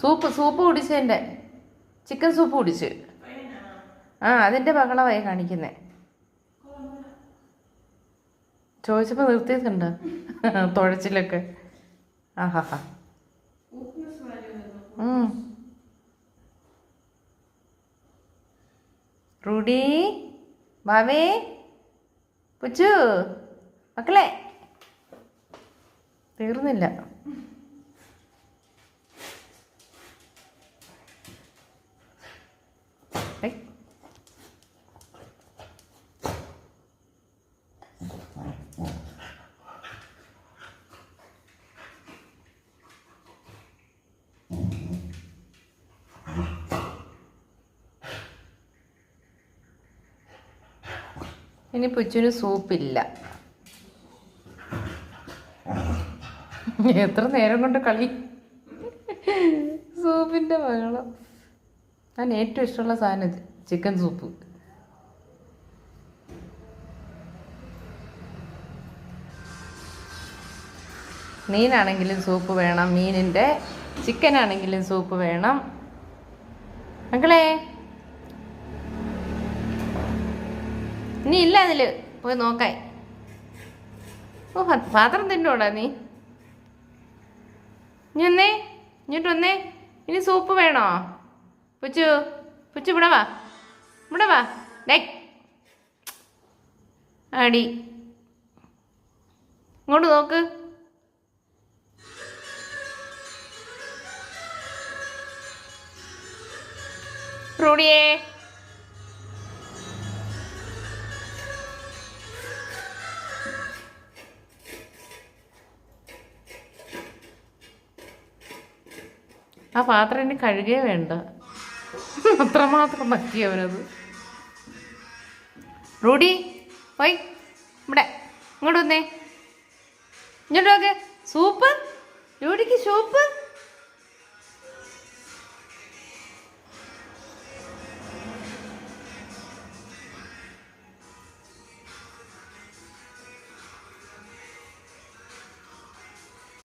Soup കുടിച്ചതിൻ്റെ chicken soup കുടിച്ച്. അതിൻ്റെ ബഹളമായി കാണിക്കുന്നേ. ചോദിച്ചപ്പോൾ നിർത്തിയിട്ടുണ്ട് തുഴച്ചിലൊക്കെ. ആഹാ. റൂഡി, ബാവേ, പുച്ചു, മക്കളെ തീർന്നില്ല. ഇനി പുച്ചുവിന് സൂപ്പില്ല. എത്ര നേരം കൊണ്ട് കളി. സൂപ്പിൻ്റെ ബഹളം. ഞാൻ ഏറ്റവും ഇഷ്ടമുള്ള സാധനം ചിക്കൻ സൂപ്പ്. മീനാണെങ്കിലും സൂപ്പ് വേണം, മീനിൻ്റെ ചിക്കനാണെങ്കിലും സൂപ്പ് വേണം. മക്കളെ നീ ഇല്ല അതിൽ പോയി നോക്കാൻ. പാത്രം തിന്നോടാ നീ. ഇനി വന്നേ, ഇങ്ങോട്ട് വന്നേ. ഇനി സൂപ്പ് വേണോ? പുച്ചു ഇവിടെ വാ. ആടി ഇങ്ങോട്ട് നോക്ക്. റൂഡിയേ, ആ പാത്രം ഇനി കഴുകേ വേണ്ട, അത്രമാത്രം നക്കി അവനത്. റൂഡി പോയി ഇവിടെ ഇങ്ങോട്ട് വന്നേ. ഇങ്ങോട്ട് നോക്ക്. സൂപ്പ്, റൂഡിക്ക് സൂപ്പ്.